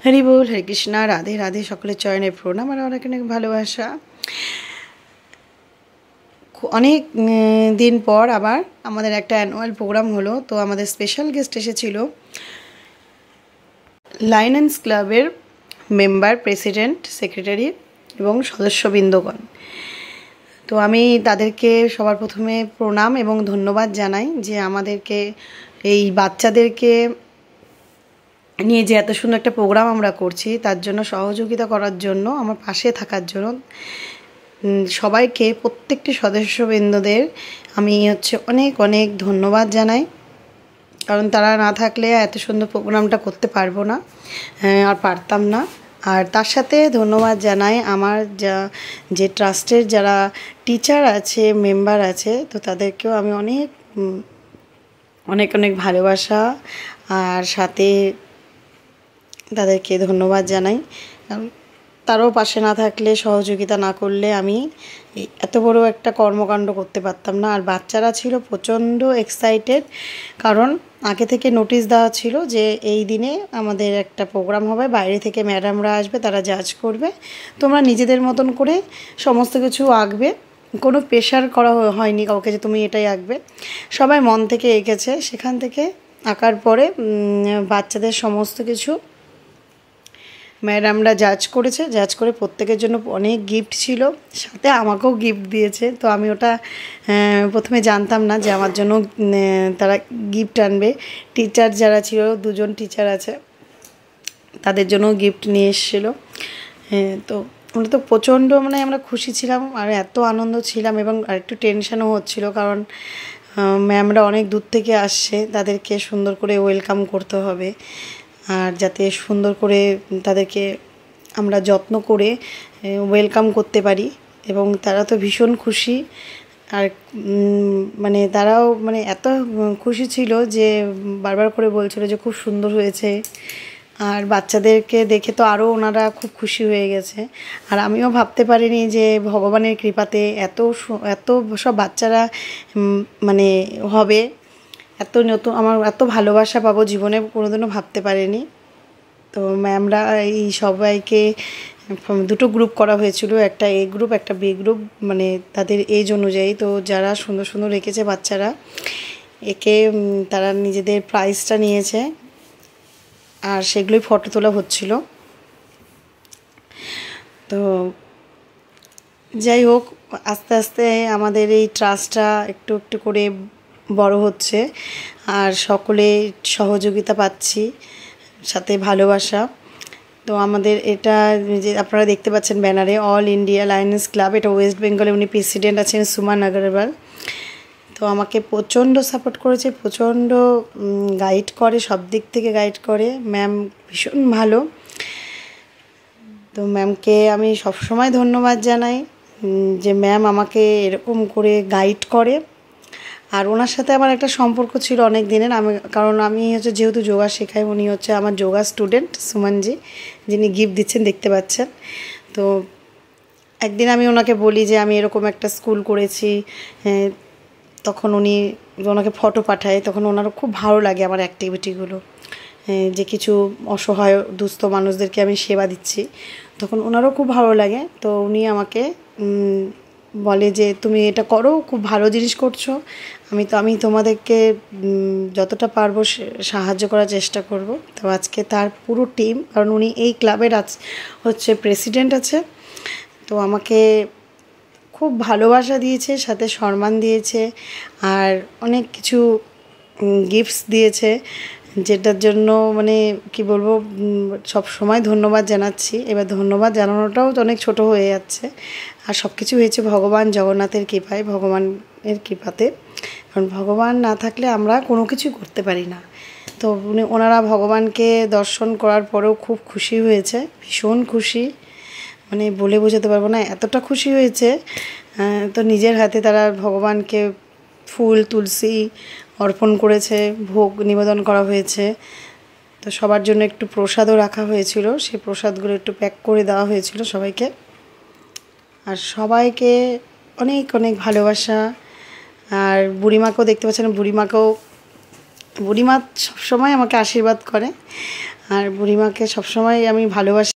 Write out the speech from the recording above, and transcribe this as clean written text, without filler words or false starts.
হরি বল, হরে কৃষ্ণা, রাধে রাধে, সকলের চরণে প্রণাম আর অনেক অনেক ভালোবাসা। অনেক দিন পর আবার আমাদের একটা অ্যানুয়াল প্রোগ্রাম হলো, তো আমাদের স্পেশাল গেস্ট এসেছিল লায়ন্স ক্লাবের মেম্বার, প্রেসিডেন্ট, সেক্রেটারি এবং সদস্যবৃন্দগণ। তো আমি তাদেরকে সবার প্রথমে প্রণাম এবং ধন্যবাদ জানাই যে আমাদেরকে এই বাচ্চাদেরকে নিয়ে যে এত সুন্দর একটা প্রোগ্রাম আমরা করছি তার জন্য সহযোগিতা করার জন্য, আমার পাশে থাকার জন্য সবাইকে, প্রত্যেকটি সদস্যবৃন্দদের আমি অনেক অনেক ধন্যবাদ জানাই। কারণ তারা না থাকলে এত সুন্দর প্রোগ্রামটা করতে পারবো না, আর পারতাম না। আর তার সাথে ধন্যবাদ জানাই আমার যে ট্রাস্টের যারা টিচার আছে, মেম্বার আছে, তো তাদেরকেও আমি অনেক অনেক অনেক ভালোবাসা আর সাথে তাদেরকে ধন্যবাদ জানাই। তারাও পাশে না থাকলে, সহযোগিতা না করলে আমি এত বড় একটা কর্মকাণ্ড করতে পারতাম না। আর বাচ্চারা ছিল প্রচণ্ড এক্সাইটেড, কারণ আগে থেকে নোটিশ দেওয়া ছিল যে এই দিনে আমাদের একটা প্রোগ্রাম হবে, বাইরে থেকে ম্যাডামরা আসবে, তারা জাজ করবে, তোমরা নিজেদের মতন করে সমস্ত কিছু আঁকবে। কোনো প্রেশার করা হয়নি কাউকে যে তুমি এটাই আঁকবে, সবাই মন থেকে এঁকেছে। সেখান থেকে আঁকার পরে বাচ্চাদের সমস্ত কিছু ম্যাডামরা জাজ করেছে, জাজ করে প্রত্যেকের জন্য অনেক গিফট ছিল, সাথে আমাকেও গিফট দিয়েছে। তো আমি ওটা প্রথমে জানতাম না যে আমার জন্য তারা গিফট আনবে। টিচার যারা ছিল, দুজন টিচার আছে, তাদের জন্য গিফট নিয়ে এসেছিলো। তো আমরা তো প্রচণ্ড আমরা খুশি ছিলাম আর এত আনন্দ ছিলাম, এবং আরেকটু টেনশনও হচ্ছিলো, কারণ ম্যামরা অনেক দূর থেকে আসছে, তাদেরকে সুন্দর করে ওয়েলকাম করতে হবে, আর যাতে সুন্দর করে তাদেরকে আমরা যত্ন করে ওয়েলকাম করতে পারি। এবং তারা তো ভীষণ খুশি, আর তারাও এত খুশি ছিল যে বারবার করে বলছিল যে খুব সুন্দর হয়েছে। আর বাচ্চাদেরকে দেখে তো আরও ওনারা খুব খুশি হয়ে গেছে। আর আমিও ভাবতে পারিনি যে ভগবানের কৃপাতে এত সব বাচ্চারা হবে, এত নতুন, আমার এত ভালোবাসা পাবো, জীবনে কোনোদিনও ভাবতে পারিনি। তো ম্যামরা এই সবাইকে দুটো গ্রুপ করা হয়েছিল, একটা এ গ্রুপ, একটা বি গ্রুপ, তাদের এজ অনুযায়ী। তো যারা সুন্দর সুন্দর রেখেছে বাচ্চারা, একে তারা নিজেদের প্রাইজটা নিয়েছে, আর সেগুলোই ফটো তোলা হচ্ছিল। তো যাই হোক, আস্তে আস্তে আমাদের এই ট্রাস্টটা একটু একটু করে বড় হচ্ছে, আর সকলে সহযোগিতা পাচ্ছি, সাথে ভালোবাসা। তো আমাদের এটা যে আপনারা দেখতে পাচ্ছেন ব্যানারে, অল ইন্ডিয়া লায়ন্স ক্লাব, এটা ওয়েস্ট বেঙ্গলে উনি প্রেসিডেন্ট আছেন সুমান আগরওয়াল। তো আমাকে প্রচণ্ড সাপোর্ট করেছে, প্রচণ্ড গাইড করে, সব দিক থেকে গাইড করে। ম্যাম ভীষণ ভালো। তো ম্যামকে আমি সবসময় ধন্যবাদ জানাই যে ম্যাম আমাকে এরকম করে গাইড করে। আর ওনার সাথে আমার একটা সম্পর্ক ছিল অনেক দিনের, কারণ আমি যেহেতু যোগা শেখাই, উনি আমার যোগা স্টুডেন্ট সুমনজি, যিনি গিফট দিচ্ছেন, দেখতে পাচ্ছেন। তো একদিন আমি ওনাকে বলি যে আমি এরকম একটা স্কুল করেছি, তখন ওনাকে ফটো পাঠায়, তখন ওনারও খুব ভালো লাগে আমার অ্যাক্টিভিটিগুলো, যে কিছু অসহায় দুস্থ মানুষদেরকে আমি সেবা দিচ্ছি, তখন ওনারও খুব ভালো লাগে। তো উনি আমাকে বলে যে তুমি এটা করো, খুব ভালো জিনিস করছো, আমি তোমাদেরকে যতটা পারবো সাহায্য করার চেষ্টা করব। তো আজকে তার পুরো টিম, কারণ উনি এই ক্লাবের প্রেসিডেন্ট আছে, তো আমাকে খুব ভালোবাসা দিয়েছে, সাথে সম্মান দিয়েছে, আর অনেক কিছু গিফটস দিয়েছে, যেটার জন্য কি বলবো, সব সময় ধন্যবাদ জানাচ্ছি। এবার ধন্যবাদ জানানোটাও তো অনেক ছোট হয়ে যাচ্ছে, আর সব কিছু হয়েছে ভগবান জগন্নাথের কৃপায়, ভগবানের কৃপাতে। কারণ ভগবান না থাকলে আমরা কোনো কিছু করতে পারি না। তো ওনারা ভগবানকে দর্শন করার পরেও খুব খুশি হয়েছে, ভীষণ খুশি, বলে বোঝাতে পারবো না, এতটা খুশি হয়েছে। তো নিজের হাতে তারা ভগবানকে ফুল তুলসী অর্পণ করেছে, ভোগ নিবেদন করা হয়েছে। তো সবার জন্য একটু প্রসাদও রাখা হয়েছিল, সেই প্রসাদগুলো একটু প্যাক করে দেওয়া হয়েছিল সবাইকে। আর সবাইকে অনেক অনেক ভালোবাসা। আর বুড়িমাকেও দেখতে পাচ্ছেন, বুড়িমাকেও বুড়িমা সবসময় আমাকে আশীর্বাদ করে আর বুড়িমাকে সবসময় আমি ভালোবাসি।